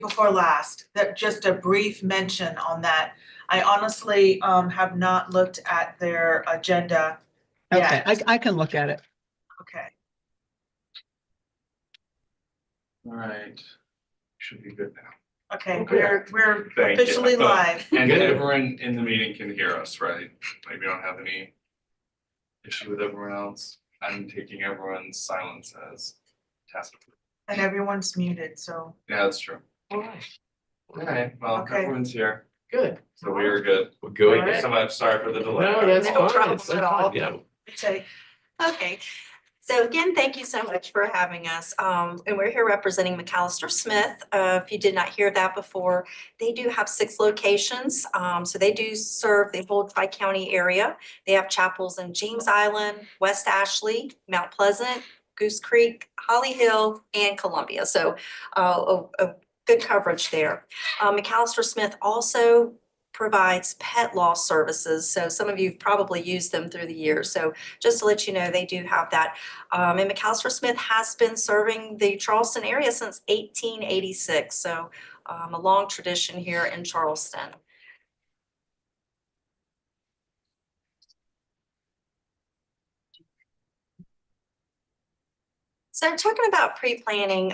before last, that just a brief mention on that. I honestly have not looked at their agenda Okay, yet. I can look at it. Okay. All right. Should be good now. Okay, Okay. we're Thank you. officially live. And Good. everyone in the meeting can hear us, right? Like we don't have any issue with everyone else. I'm taking everyone's silence as tacit. And everyone's muted, so. Yeah, that's true. All right. All right, well, Okay. everyone's here, Good. so we are good. We're good. Thank you so much. Sorry for the delay. No, that's No fine. problem It's at all. fine. Yeah. Okay. Okay, so again, thank you so much for having us. And we're here representing McAllister Smith. If you did not hear that before, they do have 6 locations. So they do serve the whole Tri-County area. They have chapels in James Island, West Ashley, Mount Pleasant, Goose Creek, Holly Hill, and Columbia. So a good coverage there. McAllister Smith also provides pet law services. So some of you have probably used them through the years. So just to let you know, they do have that. And McAllister Smith has been serving the Charleston area since 1886. So a long tradition here in Charleston. So talking about pre-planning,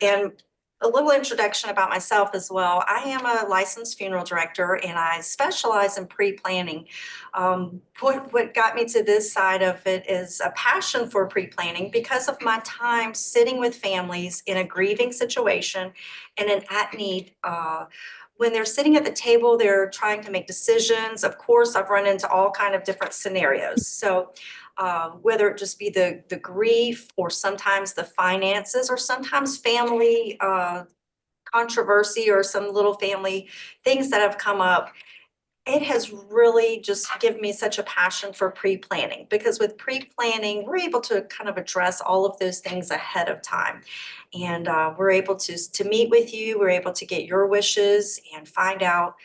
and a little introduction about myself as well. I am a licensed funeral director and I specialize in pre-planning. What got me to this side of it is a passion for pre-planning because of my time sitting with families in a grieving situation and an at-need. When they're sitting at the table, they're trying to make decisions. Of course, I've run into all kind of different scenarios. So whether it just be the grief or sometimes the finances or sometimes family controversy or some little family things that have come up, it has really just given me such a passion for pre-planning because with pre-planning, we're able to kind of address all of those things ahead of time. And we're able to meet with you, we're able to get your wishes and find out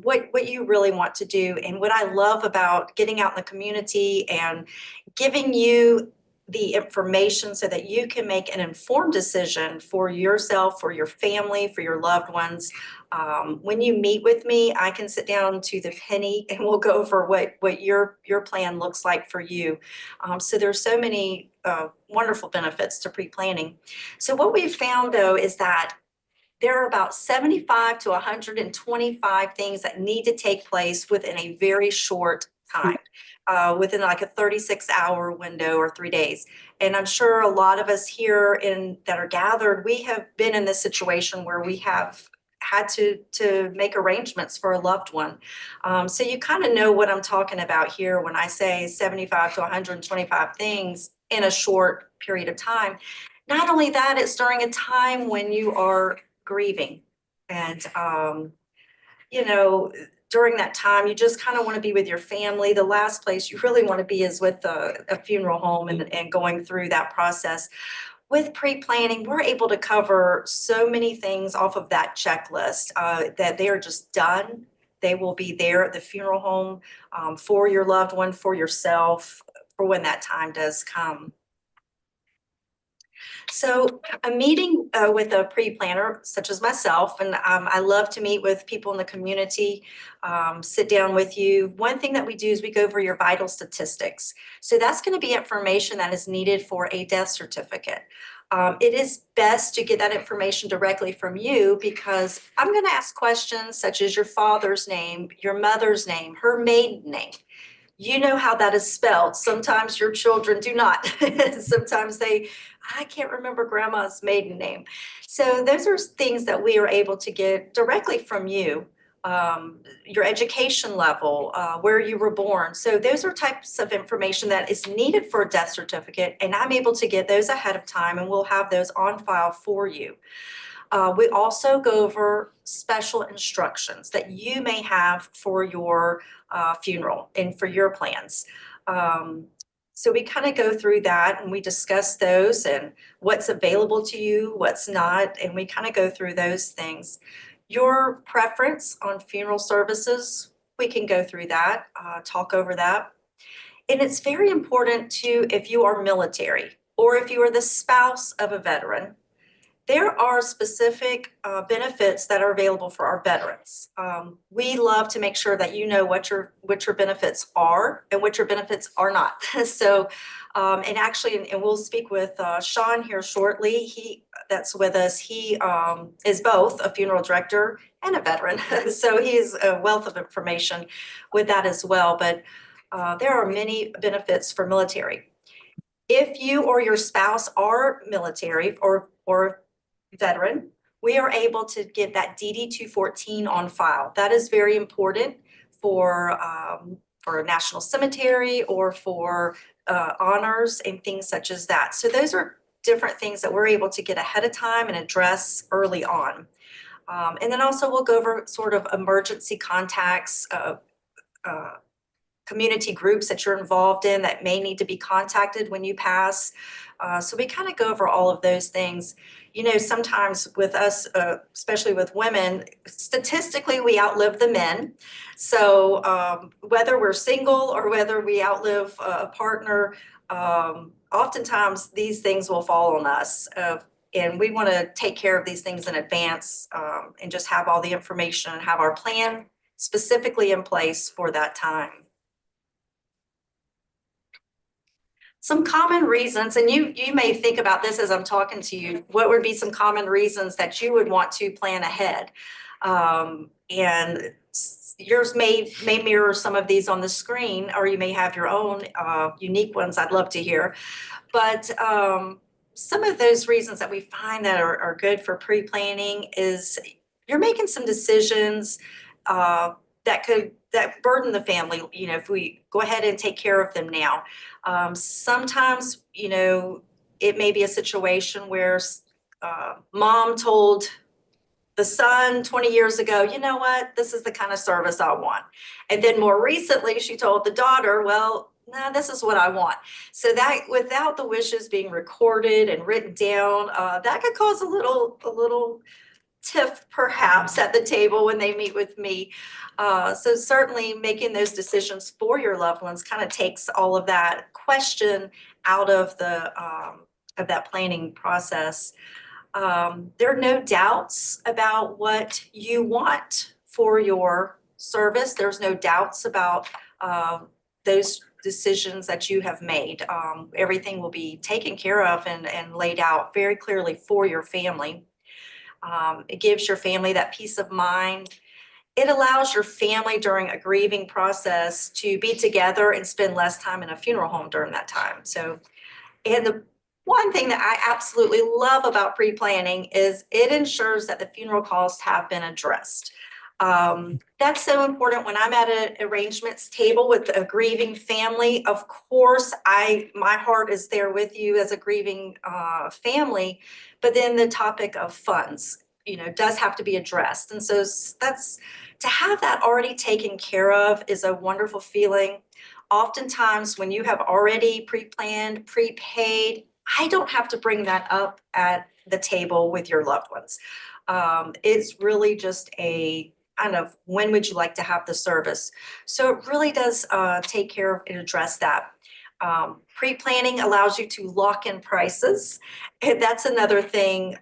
what you really want to do. And what I love about getting out in the community and giving you the information so that you can make an informed decision for yourself, for your family, for your loved ones. When you meet with me, I can sit down to the penny and we'll go over what your plan looks like for you. So there's so many wonderful benefits to pre-planning. So what we've found though is that there are about 75 to 125 things that need to take place within a very short time, within like a 36-hour window or 3 days. And I'm sure a lot of us here that are gathered, we have been in this situation where we have had to make arrangements for a loved one. So you kind of know what I'm talking about here when I say 75 to 125 things in a short period of time. Not only that, it's during a time when you are grieving. And, during that time, you just kind of want to be with your family. The last place you really want to be is with a funeral home and going through that process. With pre-planning, we're able to cover so many things off of that checklist that they are just done. They will be there at the funeral home for your loved one, for yourself, for when that time does come. So a meeting with a pre-planner such as myself, and I love to meet with people in the community, sit down with you. One thing that we do is we go over your vital statistics. So that's going to be information that is needed for a death certificate. It is best to get that information directly from you because I'm going to ask questions such as your father's name, your mother's name, her maiden name. You know how that is spelled. Sometimes your children do not. Sometimes I can't remember grandma's maiden name. So those are things that we are able to get directly from you. Your education level, where you were born. So those are types of information that is needed for a death certificate, and I'm able to get those ahead of time, and we'll have those on file for you. We also go over special instructions that you may have for your funeral and for your plans. So we kind of go through that and we discuss those and what's available to you, what's not, and we kind of go through those things. Your preference on funeral services, we can go through that, talk over that. And it's very important too, if you are military or if you are the spouse of a veteran, There are specific benefits that are available for our veterans. We love to make sure that you know what your benefits are and what your benefits are not. So, and actually, and we'll speak with Sean here shortly. That's with us. He is both a funeral director and a veteran, so he is a wealth of information with that as well. But there are many benefits for military. If you or your spouse are military or veteran, we are able to get that DD 214 on file. That is very important for a national cemetery or for honors and things such as that. So those are different things that we're able to get ahead of time and address early on. And then also we'll go over sort of emergency contacts, community groups that you're involved in that may need to be contacted when you pass. So we kind of go over all of those things. You know, sometimes with us, especially with women, statistically, we outlive the men. So whether we're single or whether we outlive a partner, oftentimes these things will fall on us. And we want to take care of these things in advance and just have all the information and have our plan specifically in place for that time. Some common reasons, and you may think about this as I'm talking to you, what would be some common reasons that you would want to plan ahead? And yours may mirror some of these on the screen, or you may have your own unique ones I'd love to hear. But some of those reasons that we find that are good for pre-planning is you're making some decisions that burden the family, you know, if we go ahead and take care of them now. Sometimes, you know, it may be a situation where mom told the son 20 years ago, you know what, this is the kind of service I want. And then more recently, she told the daughter, well, no, this is what I want. So that without the wishes being recorded and written down, that could cause a little tiff perhaps at the table when they meet with me. So certainly making those decisions for your loved ones kind of takes all of that question out of that planning process. There are no doubts about what you want for your service. There's no doubts about those decisions that you have made. Everything will be taken care of and laid out very clearly for your family. It gives your family that peace of mind. It allows your family during a grieving process to be together and spend less time in a funeral home during that time. So, and the one thing that I absolutely love about pre-planning is it ensures that the funeral costs have been addressed. That's so important when I'm at an arrangements table with a grieving family. Of course, my heart is there with you as a grieving family, but then the topic of funds, you know, does have to be addressed. And so that's to have that already taken care of is a wonderful feeling. Oftentimes when you have already pre-planned, prepaid, I don't have to bring that up at the table with your loved ones. It's really just a kind of when would you like to have the service? So it really does take care of and address that. Pre-planning allows you to lock in prices. And that's another thing.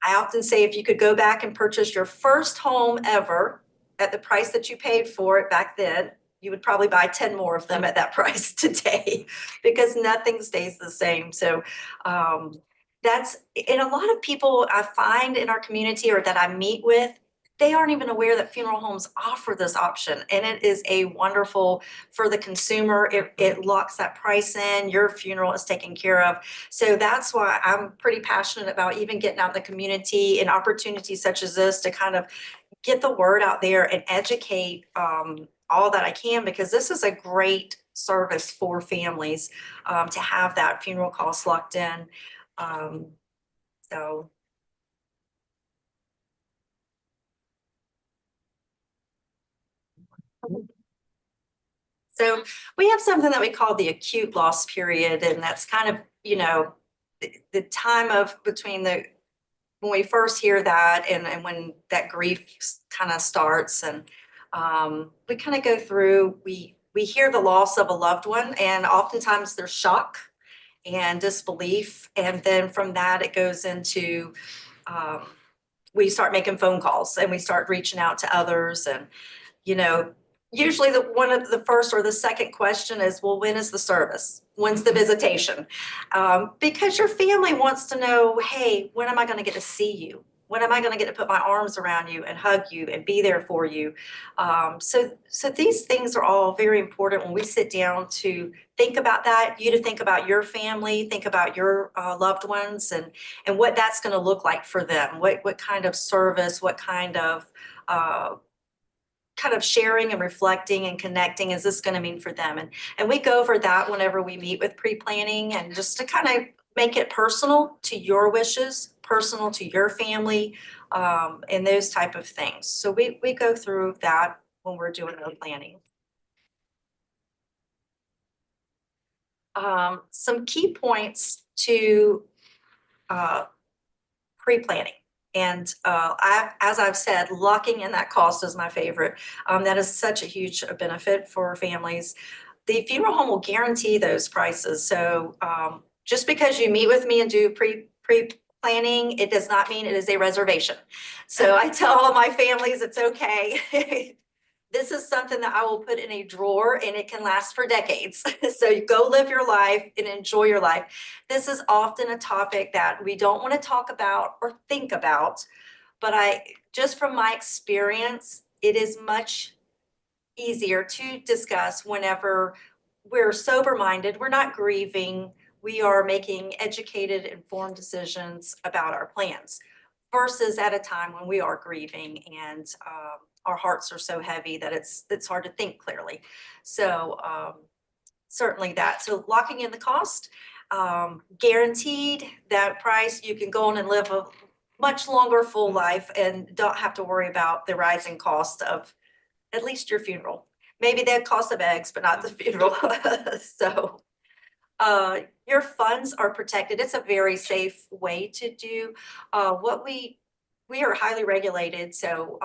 I often say if you could go back and purchase your first home ever at the price that you paid for it back then, you would probably buy 10 more of them at that price today because nothing stays the same. So that's, and a lot of people I find in our community or that I meet with, they aren't even aware that funeral homes offer this option. And it is a wonderful for the consumer. It locks that price in, your funeral is taken care of. So that's why I'm pretty passionate about even getting out in the community and opportunities such as this to kind of get the word out there and educate all that I can, because this is a great service for families to have that funeral cost locked in. So. So we have something that we call the acute loss period, and that's kind of, you know, the time of between when we first hear that and when that grief kind of starts, and we kind of go through, we hear the loss of a loved one, and oftentimes there's shock and disbelief. And then from that, it goes into, we start making phone calls and we start reaching out to others. And, you know, usually one of the first or the second question is, well, when is the service? When's the visitation? Because your family wants to know, hey, when am I going to get to see you? When am I going to get to put my arms around you and hug you and be there for you? So these things are all very important when we sit down to think about that, you to think about your family, think about your loved ones, and what that's going to look like for them. What kind of service, what kind of sharing and reflecting and connecting is this going to mean for them? And we go over that whenever we meet with pre-planning, and just to kind of make it personal to your wishes, personal to your family, and those type of things. So we go through that when we're doing our planning. Some key points to pre-planning. And as I've said, locking in that cost is my favorite. That is such a huge benefit for families. The funeral home will guarantee those prices. So just because you meet with me and do pre-planning, it does not mean it is a reservation. So I tell all my families it's okay. This is something that I will put in a drawer and it can last for decades. So you go live your life and enjoy your life. This is often a topic that we don't want to talk about or think about, but just from my experience, it is much easier to discuss whenever we're sober-minded, we're not grieving, we are making educated, informed decisions about our plans, versus at a time when we are grieving and our hearts are so heavy that it's hard to think clearly. So certainly that. So locking in the cost, guaranteed that price, you can go on and live a much longer full life and don't have to worry about the rising cost of at least your funeral. Maybe the cost of eggs, but not the funeral. So your funds are protected. It's a very safe way to do what we are highly regulated. So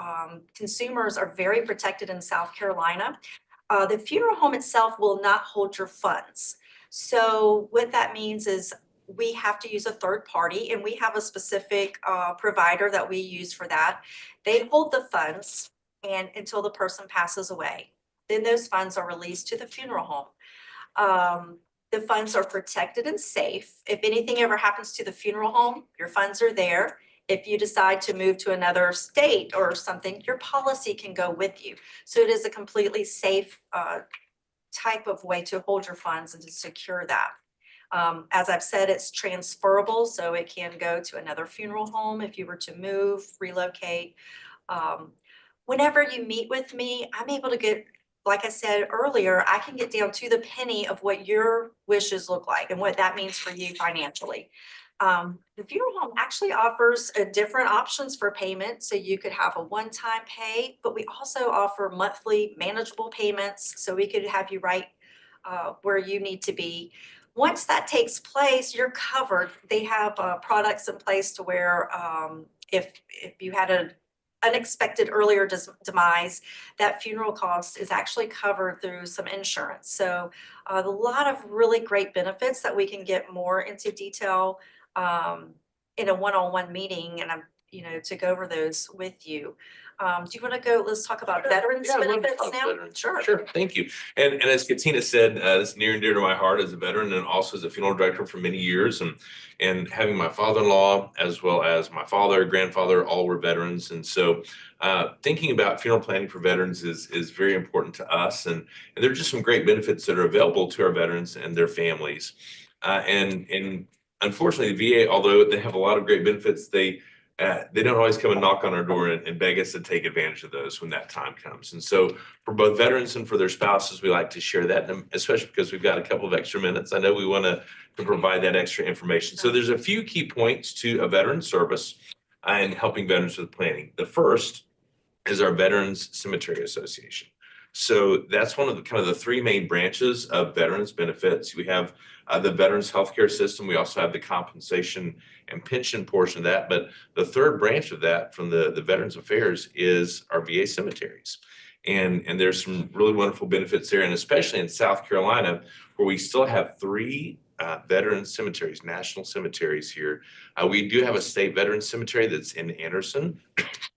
consumers are very protected in South Carolina. The funeral home itself will not hold your funds. So what that means is we have to use a third party, and we have a specific provider that we use for that. They hold the funds and until the person passes away. Then those funds are released to the funeral home. The funds are protected and safe. If anything ever happens to the funeral home, your funds are there. If you decide to move to another state or something, your policy can go with you. So it is a completely safe type of way to hold your funds and to secure that. As I've said, it's transferable, so it can go to another funeral home if you were to move, relocate. Whenever you meet with me, I'm able to get, like I said earlier, I can get down to the penny of what your wishes look like and what that means for you financially. The funeral home actually offers different options for payment. So you could have a one-time pay, but we also offer monthly manageable payments. So we could have you right where you need to be. Once that takes place, you're covered. They have products in place to where if you had an unexpected earlier demise, that funeral cost is actually covered through some insurance. So a lot of really great benefits that we can get more into detail in a one-on-one meeting, and I'm, to go over those with you. Do you want to go? Let's talk about veterans benefits now. Veterans. Sure. Thank you. And as Katina said, this is near and dear to my heart as a veteran and also as a funeral director for many years. And having my father-in-law as well as my father, grandfather, all were veterans. And so thinking about funeral planning for veterans is very important to us. And there are just some great benefits that are available to our veterans and their families. And unfortunately, the VA, although they have a lot of great benefits, they don't always come and knock on our door and beg us to take advantage of those when that time comes. And so for both veterans and for their spouses, we like to share that, and especially because we've got a couple of extra minutes. I know we want to provide that extra information. So there's a few key points to a veteran service and helping veterans with planning. The first is our Veterans Cemetery Association. So that's one of the three main branches of veterans benefits. We have the veterans healthcare system. We also have the compensation and pension portion of that. But the third branch of that from the Veterans Affairs is our VA cemeteries. And there's some really wonderful benefits there, and especially in South Carolina, where we still have 3 veteran cemeteries, national cemeteries here. We do have a state veteran cemetery that's in Anderson.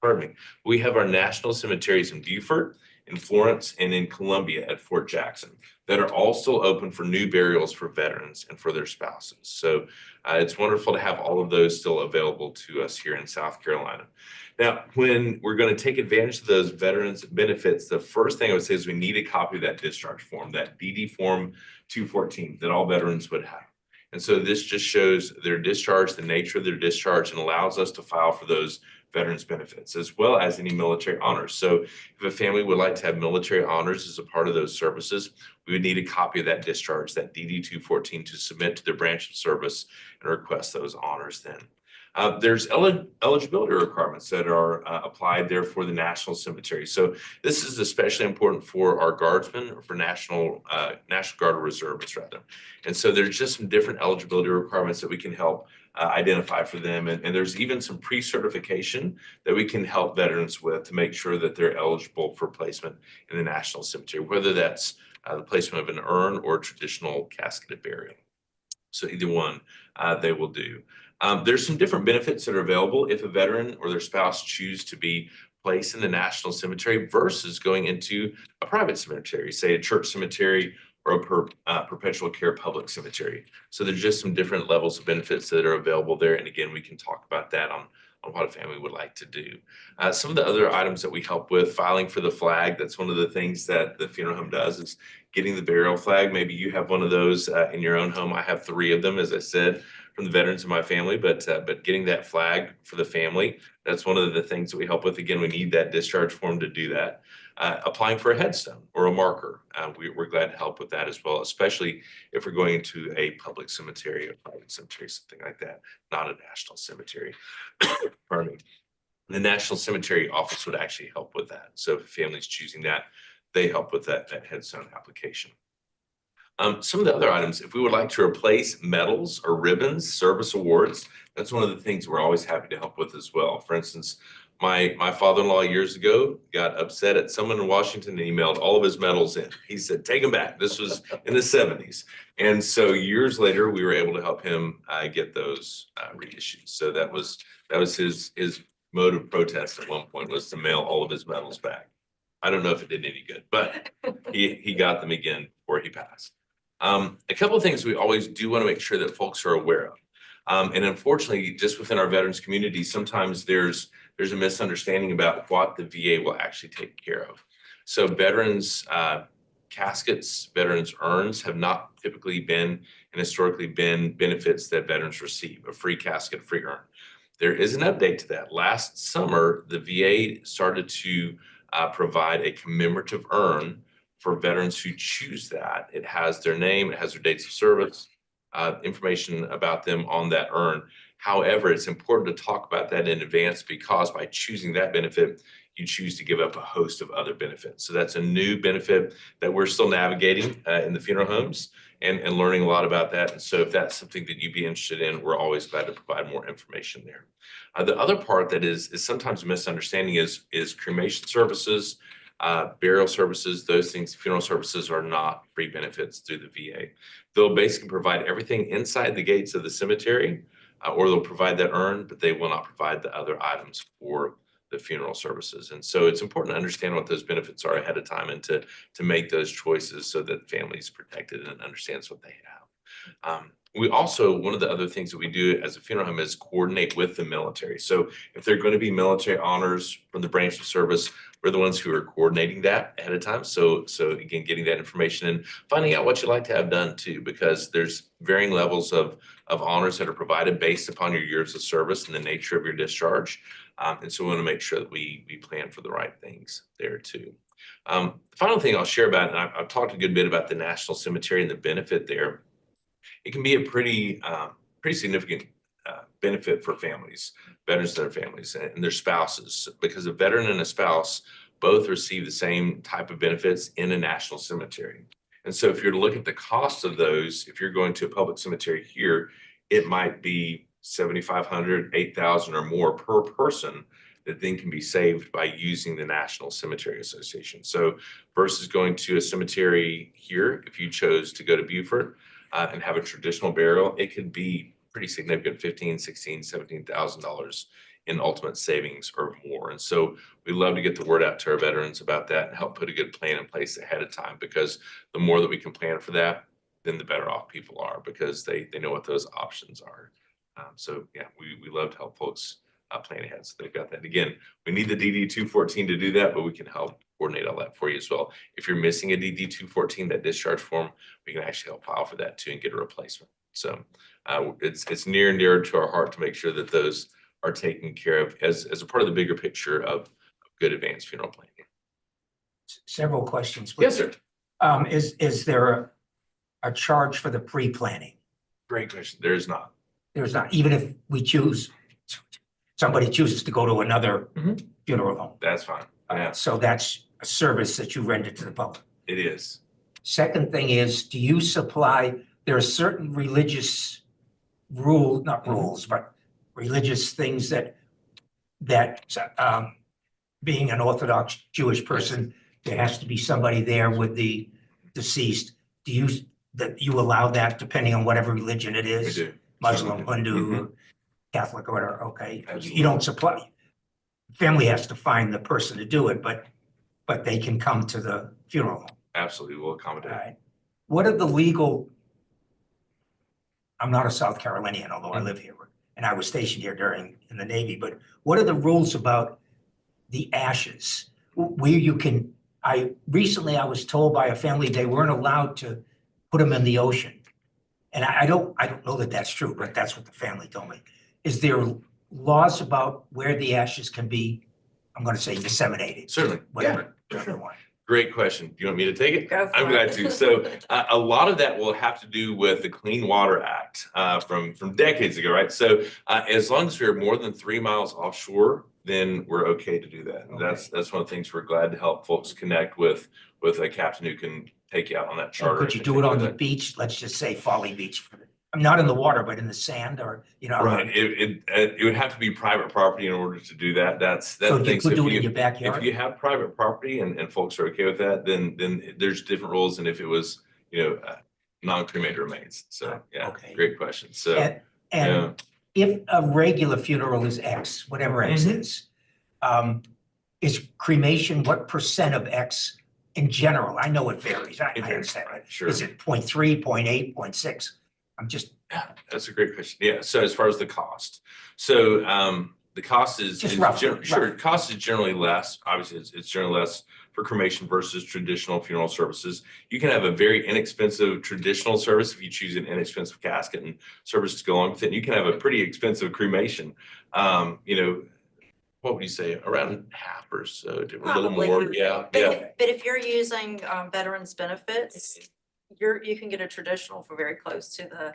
Pardon me. We have our national cemeteries in Beaufort, in Florence, and in Columbia at Fort Jackson that are all still open for new burials for veterans and for their spouses. So it's wonderful to have all of those still available to us here in South Carolina. Now, when we're going to take advantage of those veterans benefits, the first thing I would say is we need a copy of that discharge form, that DD form 214 that all veterans would have. And so this just shows their discharge, the nature of their discharge, and allows us to file for those veterans benefits as well as any military honors. So if a family would like to have military honors as a part of those services, we would need a copy of that discharge, that DD 214, to submit to their branch of service and request those honors then. There's eligibility requirements that are applied there for the National Cemetery. So this is especially important for our guardsmen, or for National Guard reservists rather. And so there's just some different eligibility requirements that we can help identify for them. And there's even some pre-certification that we can help veterans with to make sure that they're eligible for placement in the National Cemetery, whether that's the placement of an urn or traditional casketed burial. So either one they will do. There's some different benefits that are available if a veteran or their spouse choose to be placed in the National Cemetery versus going into a private cemetery, say a church cemetery or a perpetual care public cemetery. So there's just some different levels of benefits that are available there. And again, we can talk about that on what a family would like to do. Some of the other items that we help with, filing for the flag, that's one of the things that the funeral home does, is getting the burial flag. Maybe you have one of those in your own home. I have 3 of them, as I said, from the veterans in my family, but getting that flag for the family, that's one of the things that we help with. Again, we need that discharge form to do that. Applying for a headstone or a marker, we're glad to help with that as well, especially if we're going into a public cemetery, a private cemetery, something like that, not a national cemetery. Pardon me. The National Cemetery Office would actually help with that. So if a family's choosing that, they help with that headstone application. Some of the other items, if we would like to replace medals or ribbons, service awards, that's one of the things we're always happy to help with as well. For instance, my father-in-law years ago got upset at someone in Washington and emailed all of his medals in. He said, take them back. This was in the 70s. And so years later, we were able to help him get those reissued. So that was his mode of protest at one point, was to mail all of his medals back. I don't know if it did any good, but he got them again before he passed. A couple of things we always do want to make sure that folks are aware of. And unfortunately, just within our veterans community, sometimes there's a misunderstanding about what the VA will actually take care of. So veterans caskets, veterans urns have not typically been and historically been benefits that veterans receive, a free casket, free urn. There is an update to that. Last summer, the VA started to provide a commemorative urn for veterans who choose that. It has their name, it has their dates of service, information about them on that urn. However, it's important to talk about that in advance, because by choosing that benefit, you choose to give up a host of other benefits. So that's a new benefit that we're still navigating in the funeral homes and learning a lot about that. And so if that's something that you'd be interested in, we're always glad to provide more information there. The other part that is sometimes a misunderstanding is cremation services, burial services, those things. Funeral services are not free benefits through the VA. They'll basically provide everything inside the gates of the cemetery, or they'll provide that urn, but they will not provide the other items for the funeral services. And so it's important to understand what those benefits are ahead of time, and to make those choices so that the family is protected and understands what they have. We also, one of the other things that we do as a funeral home is coordinate with the military. So if they're going to be military honors from the branch of service, we're the ones who are coordinating that ahead of time. So again, getting that information and finding out what you'd like to have done too, because there's varying levels of honors that are provided based upon your years of service and the nature of your discharge. And so we want to make sure that we plan for the right things there too. The final thing I'll share about, and I've talked a good bit about the National Cemetery and the benefit there. It can be a pretty significant benefit for families, veterans and their families and their spouses, because a veteran and a spouse both receive the same type of benefits in a national cemetery. And so if you're to look at the cost of those, if you're going to a public cemetery here, it might be $7,500, $8,000 or more per person that then can be saved by using the National Cemetery Association. So versus going to a cemetery here, if you chose to go to Beaufort, and have a traditional burial, it could be pretty significant, $15,000, $16,000, $17,000 in ultimate savings or more. And so we love to get the word out to our veterans about that and help put a good plan in place ahead of time, because the more that we can plan for that, then the better off people are, because they know what those options are. So yeah, we love to help folks plan ahead. So they've got that. Again, we need the DD 214 to do that, but we can help coordinate all that for you as well. If you're missing a DD 214, that discharge form, we can actually help file for that too and get a replacement. So it's near and dear to our heart to make sure that those are taken care of as a part of the bigger picture of good advanced funeral planning. Several questions. Yes, sir. Is there a charge for the pre-planning? Great question. There is not. There's not, even if we choose, somebody chooses to go to another funeral home. That's fine. Yeah, So that's a service that you render to the public. it is. Second thing is, do you supply, there are certain religious not rules, but religious things that being an Orthodox Jewish person, there has to be somebody there with the deceased. Do you allow that depending on whatever religion it We is? do. Muslim, Certainly do. Hindu, Catholic, or whatever, okay. Absolutely. You don't supply, family has to find the person to do it, but they can come to the funeral home, Absolutely, we'll all accommodate. right? What are the legal, I'm not a South Carolinian, although I live here, and I was stationed here in the Navy, but what are the rules about the ashes? Where you can, recently I was told by a family they weren't allowed to put them in the ocean. And I don't know that that's true, but that's what the family told me. Is there laws about where the ashes can be, I'm gonna say disseminated? Certainly. Whatever. Yeah, sure. you want. Great question. Do you want me to take it? Go for I'm it. glad to. So a lot of that will have to do with the Clean Water Act from decades ago, right? So as long as we're more than 3 miles offshore, then we're okay to do that. And that's one of the things we're glad to help folks connect with a captain who can take you out on that And charter. could you and do take it on to the that. beach? Let's just say Folly Beach. I'm not in the water, but in the sand or, Right. It would have to be private property in order to do that. That's So you things. could If do it in you- your backyard? If you have private property and folks are okay with that, then there's different rules than if it was, non-cremated remains. So, yeah, Okay. great question. So, And, yeah, if a regular funeral is X, whatever X is cremation, what percent of X in general? I know it varies. I understand. right, sure. Is it 0.3, 0.8, 0.6? I'm just, That's a great question. Yeah. So as far as the cost, so the cost is Just roughly, sure. roughly. Cost is generally less. Obviously, it's generally less for cremation versus traditional funeral services. You can have a very inexpensive traditional service if you choose an inexpensive casket and service to go along with it. And you can have a pretty expensive cremation. What would you say? Around half or so, a little Probably. more. Yeah. But Yeah. but if you're using veterans benefits, you can get a traditional for very close to the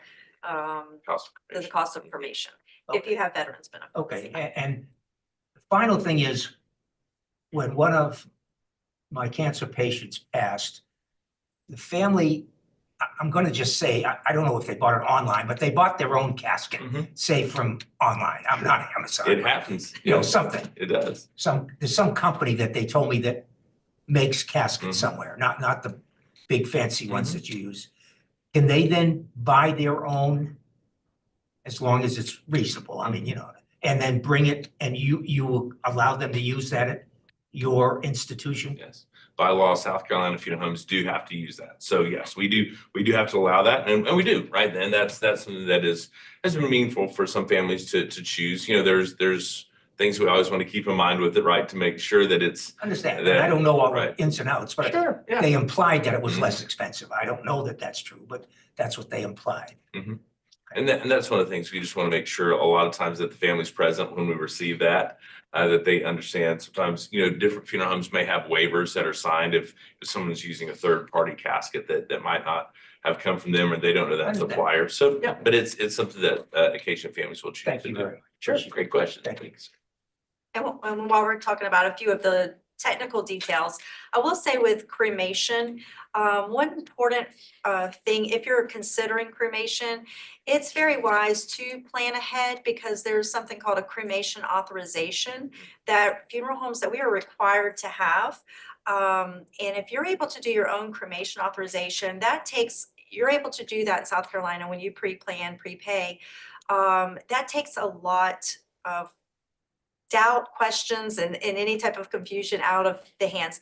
Cost. the cost of cremation, if you have veterans benefits. okay. And the final thing is, when one of my cancer patients passed, the family, I'm going to just say, I don't know if they bought it online, but they bought their own casket, say from online. I'm not Amazon. It happens. Something. It does. There's some company that they told me that makes caskets somewhere, not the big fancy ones that you use. Can they then buy their own, as long as it's reasonable? I mean, and then bring it, and you allow them to use that at your institution? Yes. By law, South Carolina funeral homes do have to use that. So yes, we do have to allow that, and we do, right? And that's something that has been meaningful for some families to choose. There's things we always want to keep in mind with it, right? To make sure that it's Understand, that- and I don't know all the right. ins and outs, but Sure, yeah. they implied that it was less expensive. I don't know that that's true, but that's what they implied. And that's one of the things we just want to make sure a lot of times that the family's present when we receive that, that they understand. Sometimes, different funeral homes may have waivers that are signed if someone's using a third party casket that might not have come from them or they don't know that Understand. supplier. So yeah, but it's something that occasional families will choose Thank to you do. very much. Sure, great question. Thank you. Thanks. And while we're talking about a few of the technical details, I will say with cremation, one important thing, if you're considering cremation, it's very wise to plan ahead, because there's something called a cremation authorization that funeral homes that we are required to have. And if you're able to do your own cremation authorization, that takes you're able to do that in South Carolina when you pre-plan, prepay. That takes a lot of doubt, questions, and any type of confusion out of the hands.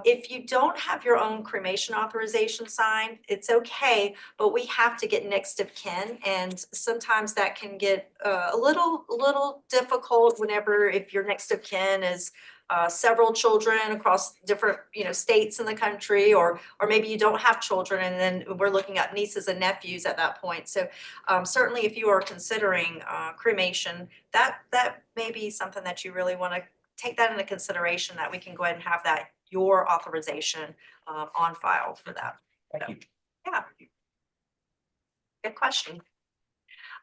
If you don't have your own cremation authorization signed, it's okay, but we have to get next of kin, and sometimes that can get a little difficult whenever if your next of kin is several children across different, states in the country, or maybe you don't have children, and then we're looking at nieces and nephews at that point. So certainly, if you are considering cremation, that may be something that you really want to take that into consideration. That we can go ahead and have that your authorization on file for that. Thank you. Yeah. Good question.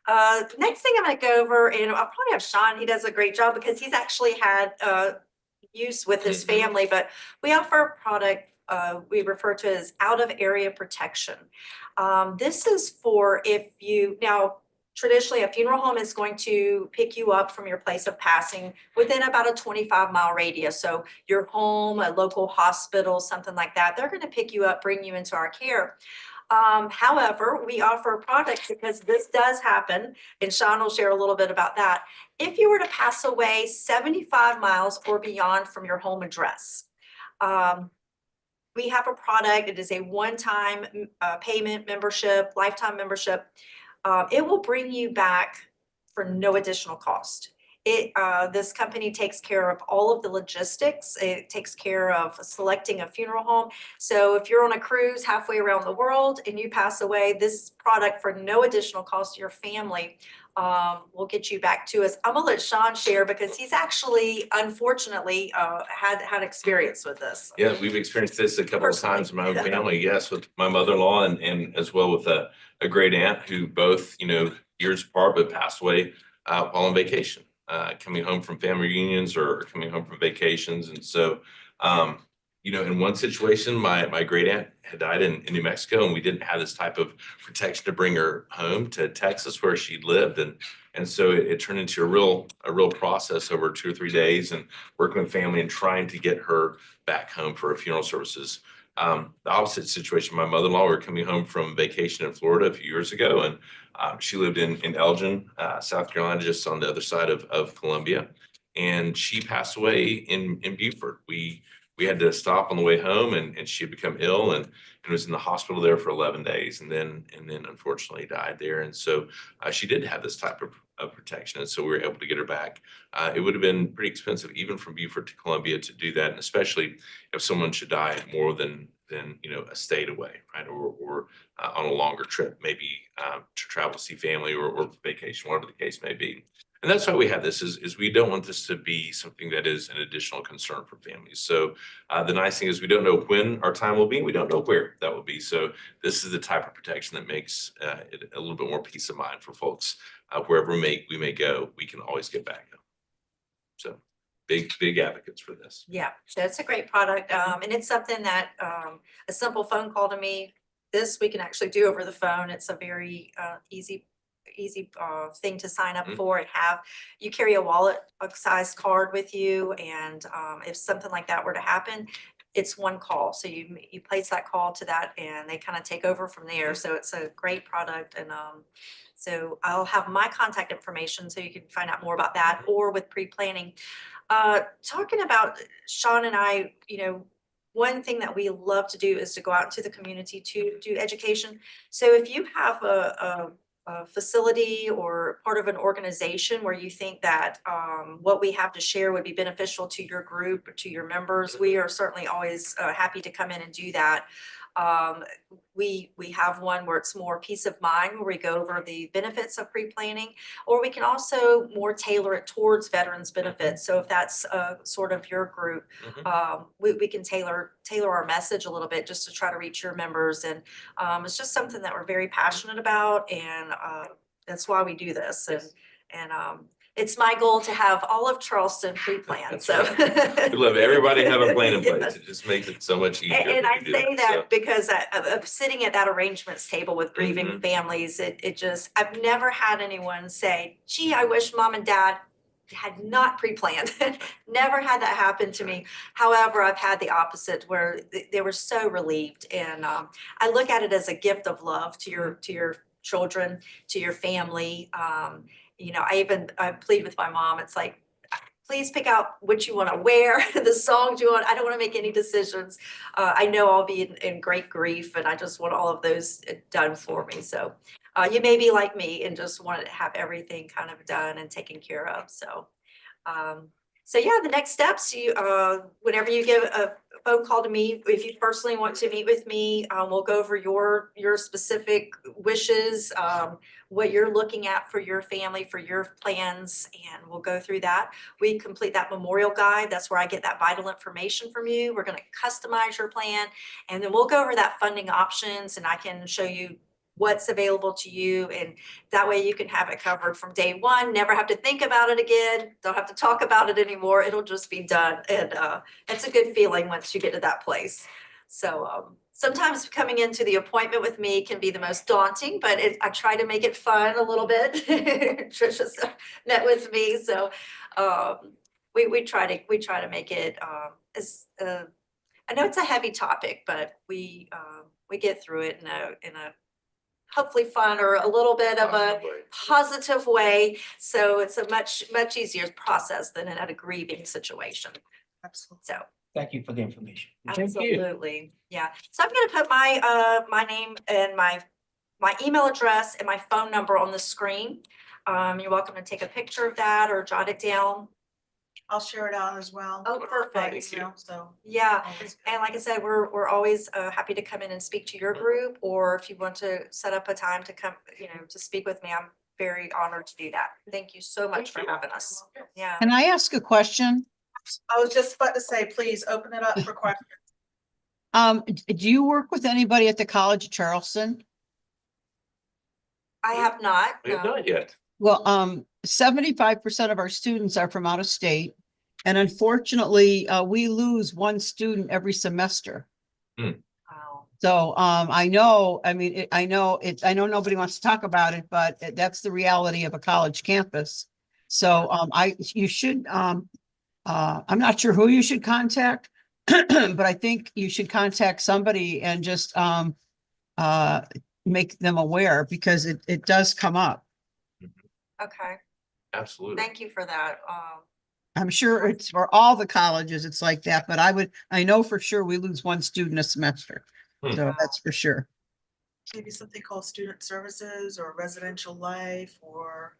Next thing I'm going to go over, and I'll probably have Sean. He does a great job because he's actually had use with his family, but we offer a product we refer to as out of area protection. This is for if you, now traditionally a funeral home is going to pick you up from your place of passing within about a 25-mile radius. So your home, a local hospital, something like that, they're going to pick you up, bring you into our care. However, we offer a product because this does happen, and Sean will share a little bit about that. If you were to pass away 75 miles or beyond from your home address, we have a product. It is a one-time payment membership, lifetime membership. It will bring you back for no additional cost. This company takes care of all of the logistics. It takes care of selecting a funeral home. So if you're on a cruise halfway around the world and you pass away, this product for no additional cost to your family will get you back to us. I'm gonna let Sean share because he's actually, unfortunately, had experience with this. Yeah, we've experienced this a couple of times in my own Personally. family. Yes, with my mother-in-law and as well with a great aunt who both, years apart, but passed away while on vacation. Coming home from family reunions or coming home from vacations. And so, in one situation, my great aunt had died in New Mexico, and we didn't have this type of protection to bring her home to Texas where she'd lived. And so it turned into a real process over 2 or 3 days and working with family and trying to get her back home for funeral services. The opposite situation, my mother-in-law, we were coming home from vacation in Florida a few years ago, and she lived in Elgin, South Carolina, just on the other side of Columbia, and she passed away in Beaufort. We had to stop on the way home, and she had become ill and was in the hospital there for 11 days, and then unfortunately died there. And so she did have this type of protection, and so we were able to get her back. It would have been pretty expensive even from Beaufort to Columbia to do that, and especially if someone should die more than a state away, right, or on a longer trip, maybe to travel to see family or vacation, whatever the case may be. And that's why we have this is we don't want this to be something that is an additional concern for families. So the nice thing is we don't know when our time will be. We don't know where that will be. So this is the type of protection that makes it a little bit more peace of mind for folks. Wherever we may go, we can always get back home. So big advocates for this. Yeah, so it's a great product. And it's something that a simple phone call to me, this we can actually do over the phone. It's a very easy thing to sign up for and have. You carry a wallet sized card with you, and if something like that were to happen, it's one call. So you place that call to that, and they kind of take over from there. So it's a great product, and so I'll have my contact information so you can find out more about that, or with pre-planning. Talking about Sean and I, one thing that we love to do is to go out into the community to do education. So if you have a facility or part of an organization where you think that what we have to share would be beneficial to your group or to your members, we are certainly always happy to come in and do that. We have one where it's more peace of mind, where we go over the benefits of pre-planning, or we can also more tailor it towards veterans benefits. So if that's sort of your group, we can tailor our message a little bit just to try to reach your members. And it's just something that we're very passionate about, and that's why we do this. And it's my goal to have all of Charleston pre-planned, so. We love everybody have a plan in place. Yes. It just makes it so much easier. And I to do say so. that because of sitting at that arrangements table with grieving families, it just, I've never had anyone say, gee, I wish mom and dad had not pre-planned. Never had that happen to me. However, I've had the opposite where they were so relieved. And I look at it as a gift of love to your children, to your family. You know, I plead with my mom. It's like, please pick out what you want to wear, the songs you want. I don't want to make any decisions. I know I'll be in great grief, and I just want all of those done for me. So you may be like me and just want to have everything kind of done and taken care of. So, so yeah, the next steps, whenever you give a phone call to me, if you personally want to meet with me, we'll go over your specific wishes, what you're looking at for your family, for your plans, and we'll go through that. We complete that memorial guide. That's where I get that vital information from you. We're going to customize your plan, and then we'll go over that funding options, and I can show you what's available to you, and that way you can have it covered from day one, never have to think about it again, don't have to talk about it anymore. It'll just be done. And it's a good feeling once you get to that place. So sometimes coming into the appointment with me can be the most daunting, but I try to make it fun a little bit. Trisha's met with me, so we try to make it as I know it's a heavy topic, but we get through it in a hopefully fun or a little bit of a positive way. So it's a much easier process than in a grieving situation. Absolutely. So Thank you for the information. absolutely. Yeah. So I'm going to put my name and my email address and my phone number on the screen. You're welcome to take a picture of that or jot it down. I'll share it out as well. Oh, by perfect. email, so. Yeah. always And like I said, we're always happy to come in and speak to your group, or if you want to set up a time to come, to speak with me, I'm very honored to do that. Thank you so much for having us. Yeah. Can I ask a question? I was just about to say, please open it up for questions. Do you work with anybody at the College of Charleston? I have not. We have No. not yet. Well, 75% of our students are from out of state. And unfortunately, we lose one student every semester. Wow. So I know, I know nobody wants to talk about it, but that's the reality of a college campus. So you should, I'm not sure who you should contact, but I think you should contact somebody and just make them aware, because it does come up. Okay. Absolutely. Thank you for that. I'm sure it's for all the colleges, it's like that, but I know for sure we lose one student a semester. So that's for sure. Maybe something called student services or residential life or,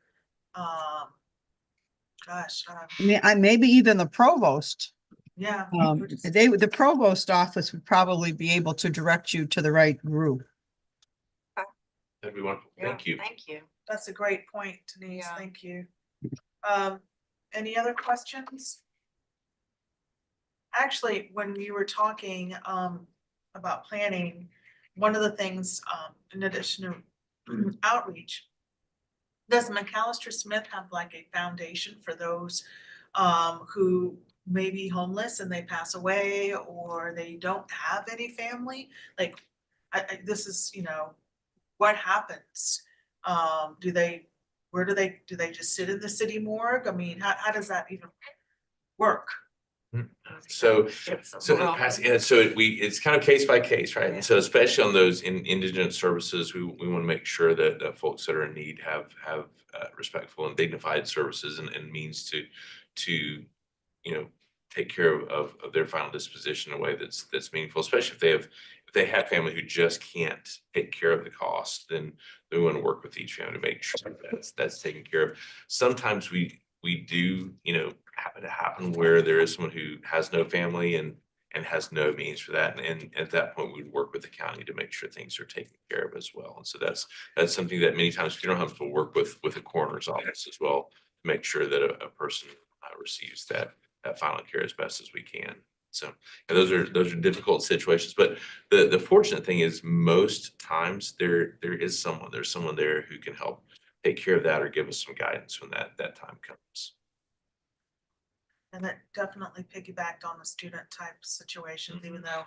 Maybe even the provost. yeah. The provost office would probably be able to direct you to the right group. That'd be wonderful. Yeah, Thank you. Thank you. That's a great point, Denise. Yeah. Thank you. Any other questions? Actually, when you were talking about planning, one of the things, in addition to outreach, does McAllister Smith have like a foundation for those who may be homeless and they pass away or they don't have any family? Like, this is, what happens? Do they just sit in the city morgue? I mean, how does that even work? So it's kind of case by case, right? And so especially on those indigent services, we want to make sure that folks that are in need have respectful and dignified services and means to take care of their final disposition in a way that's meaningful, especially if they have family who just can't take care of the cost. Then we want to work with each family to make sure that's taken care of. Sometimes we do happen where there is someone who has no family and has no means for that, and at that point we'd work with the county to make sure things are taken care of as well. And so that's something that many times funeral homes will work with a coroner's office as well to make sure that a person receives that final care as best as we can. So those are difficult situations, but the fortunate thing is most times there's someone there who can help take care of that or give us some guidance when that time comes. And that definitely piggybacked on the student type situations, even though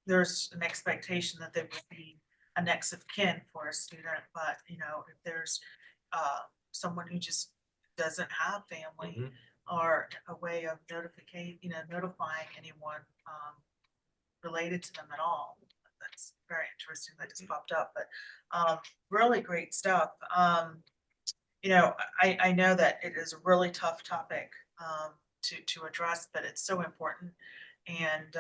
there's an expectation that there would be a next of kin for a student. But if there's someone who just doesn't have family Mhm. or a way of notifying anyone related to them at all. That's very interesting. That just popped up, but really great stuff. I know that it is a really tough topic to address, but it's so important. And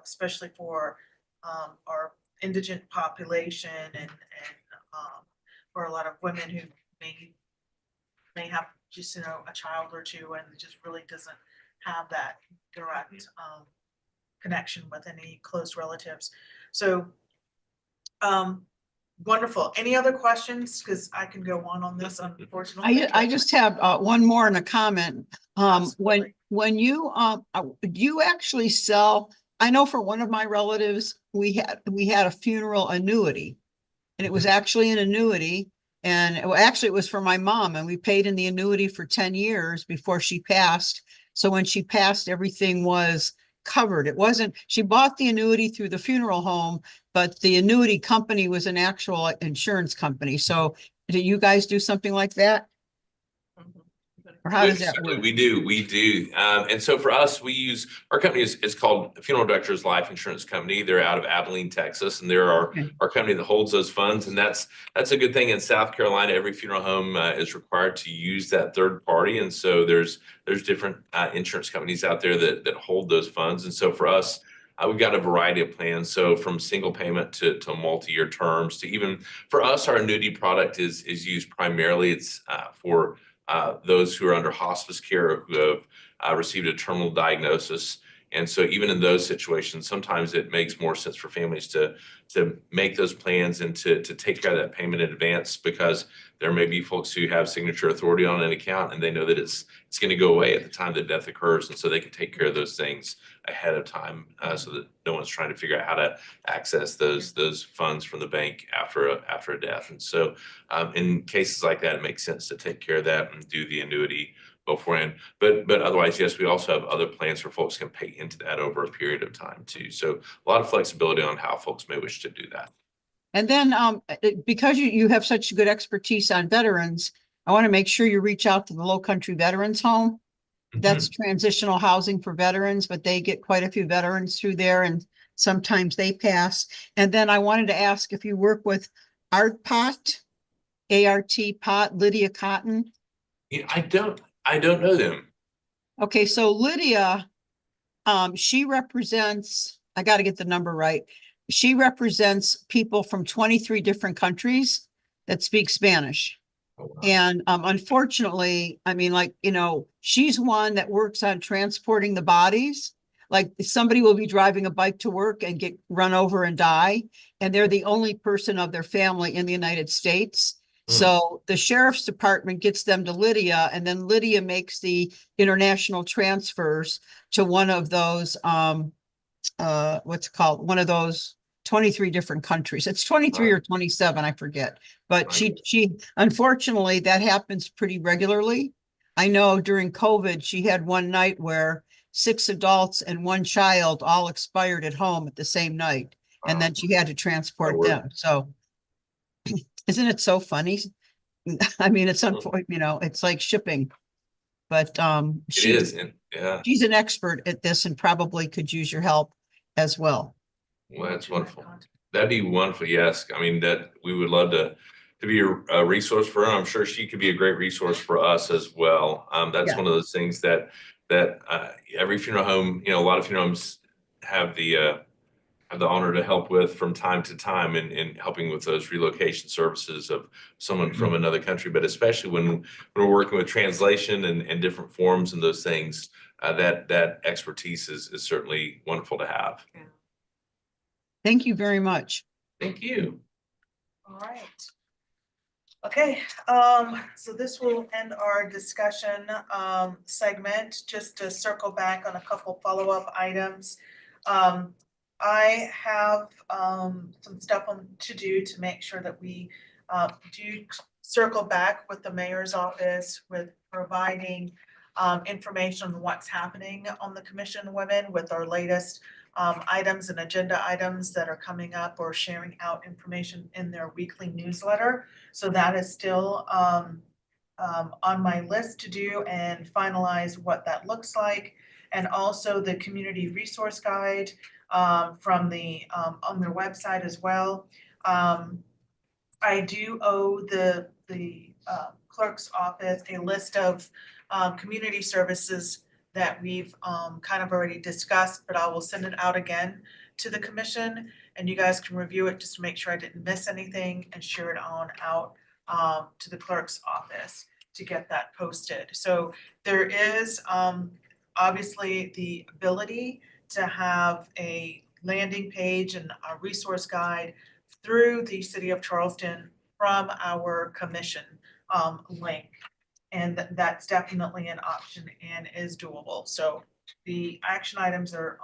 especially for our indigent population and for a lot of women who may have just a child or two and just really doesn't have that direct connection with any close relatives. So wonderful. Any other questions? Because I can go on this, unfortunately. I just have one more and a comment. Absolutely. When you do you actually sell? I know for one of my relatives, we had a funeral annuity, and it was actually an annuity. And actually, it was for my mom, and we paid in the annuity for 10 years before she passed. So when she passed, everything was covered. It wasn't, she bought the annuity through the funeral home, but the annuity company was an actual insurance company. So do you guys do something like that? Or how does that work? We do. And so for us, our company is called Funeral Directors Life Insurance Company. They're out of Abilene, Texas, and they're Okay. our company that holds those funds. And that's a good thing. In South Carolina, every funeral home is required to use that third party. And so there's different insurance companies out there that hold those funds. And so for us, we've got a variety of plans. So from single payment to multi-year terms to even for us, our annuity product is used primarily. It's for those who are under hospice care or who have received a terminal diagnosis. And so even in those situations, sometimes it makes more sense for families to make those plans and to take care of that payment in advance, because there may be folks who have signature authority on an account and they know that it's going to go away at the time that death occurs. And so they can take care of those things ahead of time so that no one's trying to figure out how to access those funds from the bank after a death. And so in cases like that, it makes sense to take care of that and do the annuity beforehand. But otherwise, yes, we also have other plans where folks can pay into that over a period of time too. So a lot of flexibility on how folks may wish to do that. And then because you have such good expertise on veterans, I want to make sure you reach out to the Low Country Veterans Home. That's transitional housing for veterans, but they get quite a few veterans through there, and sometimes they pass. And then I wanted to ask if you work with Art Pot, Pot, Lydia Cotton. Yeah, I don't know them. Okay, so Lydia, she represents, I got to get the number right. She represents people from 23 different countries that speak Spanish. Oh, wow. And unfortunately, I mean, she's one that works on transporting the bodies. Like somebody will be driving a bike to work and get run over and die, and they're the only person of their family in the United States. So the sheriff's department gets them to Lydia, and then Lydia makes the international transfers to one of those, what's it called? One of those 23 different countries. It's 23 or 27, I forget. But she unfortunately, that happens pretty regularly. I know during COVID, she had one night where 6 adults and 1 child all expired at home at the same night. And then she had to transport them. So isn't it so funny? I mean, it's unfortunate, it's like shipping. But It is, and yeah. She's an expert at this and probably could use your help as well. Well, that's wonderful. That'd be wonderful. Yes. I mean, that we would love to be a resource for her. I'm sure she could be a great resource for us as well. That's one of those things that every funeral home, a lot of funeral homes have the honor to help with from time to time in helping with those relocation services of someone from another country, but especially when we're working with translation and different forms and those things, that expertise is certainly wonderful to have. Yeah. Thank you very much. Thank you. All right. Okay, so this will end our discussion segment. Just to circle back on a couple follow-up items. I have some stuff to do to make sure that we do circle back with the mayor's office with providing information on what's happening on the Commission Women with our latest items and agenda items that are coming up, or sharing out information in their weekly newsletter. So that is still on my list to do and finalize what that looks like. And also the community resource guide from the on their website as well. I do owe the clerk's office a list of community services that we've kind of already discussed, but I will send it out again to the commission and you guys can review it just to make sure I didn't miss anything and share it on out to the clerk's office to get that posted. So there is obviously the ability to have a landing page and a resource guide through the city of Charleston from our commission link. And that's definitely an option and is doable. So the action items are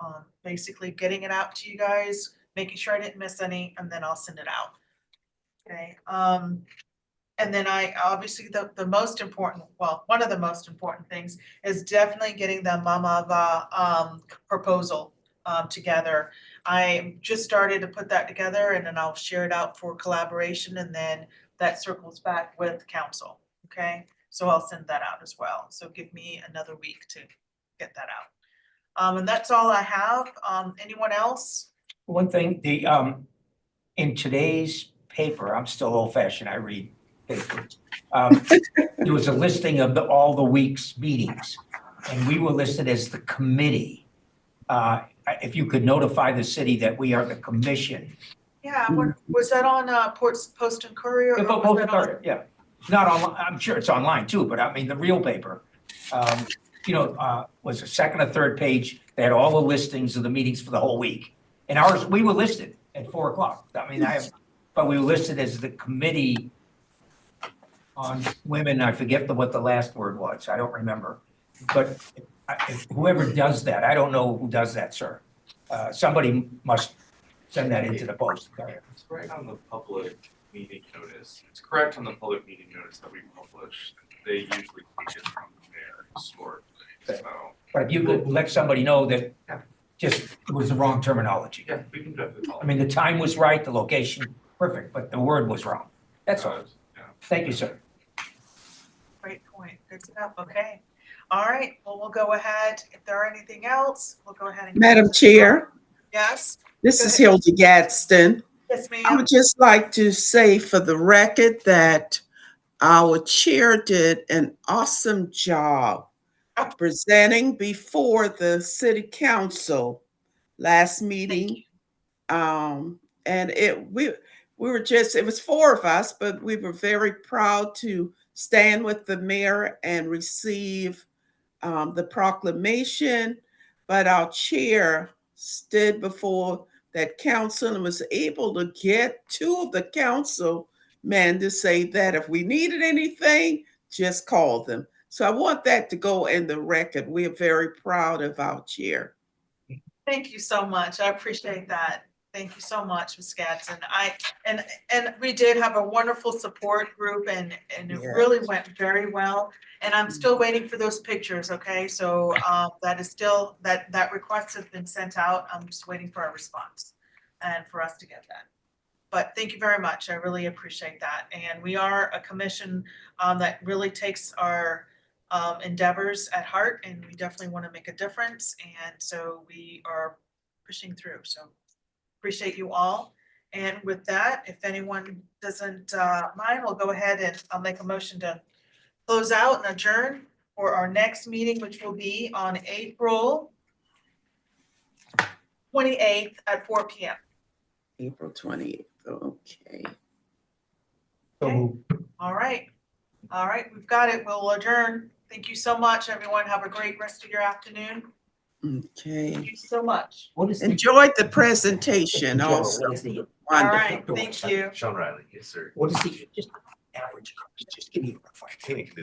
basically getting it out to you guys, making sure I didn't miss any, and then I'll send it out. Okay. And then I obviously the most important, well, one of the most important things is definitely getting the Mamava proposal together. I just started to put that together and then I'll share it out for collaboration and then that circles back with council. Okay, so I'll send that out as well. So give me another week to get that out. And that's all I have. Anyone else? One thing, in today's paper, I'm still old fashioned, I read papers. There was a listing of all the week's meetings and we were listed as the committee. If you could notify the city that we are the commission. Yeah, was that on Post and Courier? Yeah, or was both that are, yeah. Not online, I'm sure it's online too, but I mean, the real paper. Was a second or third page, they had all the listings of the meetings for the whole week. And ours, we were listed at 4 o'clock. I mean, but we were listed as the committee on women, I forget what the last word was, I don't remember. But if whoever does that, I don't know who does that, sir. Somebody must send that into the post. It's right on the public meeting notice. It's correct on the public meeting notice that we publish. They usually take it from there historically, so. But if you could let somebody know that just it was the wrong terminology. Yeah, we can definitely follow. I mean, the time was right, the location, perfect, but the word was wrong. That's all. Yeah. Thank you, sir. Great point. Good stuff. Okay. All right. Well, we'll go ahead. If there are anything else, we'll go ahead and. Madam Chair, Yes. this Go is ahead. Hilda Gadsden. Yes, I ma'am. would just like to say for the record that our chair did an awesome job presenting before the city council last meeting. And we were just, it was 4 of us, but we were very proud to stand with the mayor and receive the proclamation. But our chair stood before that council and was able to get 2 of the councilmen to say that if we needed anything, just call them. So I want that to go in the record. We are very proud of our chair. Thank you so much. I appreciate that. Thank you so much, Ms. Gadsden. And we did have a wonderful support group and it Yes. really went very well. And I'm still waiting for those pictures, okay? So that is still, that request has been sent out. I'm just waiting for a response and for us to get that. But thank you very much. I really appreciate that. And we are a commission that really takes our endeavors at heart and we definitely want to make a difference. And so we are pushing through. So appreciate you all. And with that, if anyone doesn't mind, we'll go ahead and I'll make a motion to close out and adjourn for our next meeting, which will be on April 28th at 4 p.m. April 28th. Okay. So All right. All right, we've got it. We'll adjourn. Thank you so much, everyone. Have a great rest of your afternoon. Okay. Thank you so much. what is the? Enjoyed the presentation Joe, also. what is the? All Wonderful. right, thank you. Sean Riley, yes, sir. What is the, just average, just give me a rough idea. Tina can do that.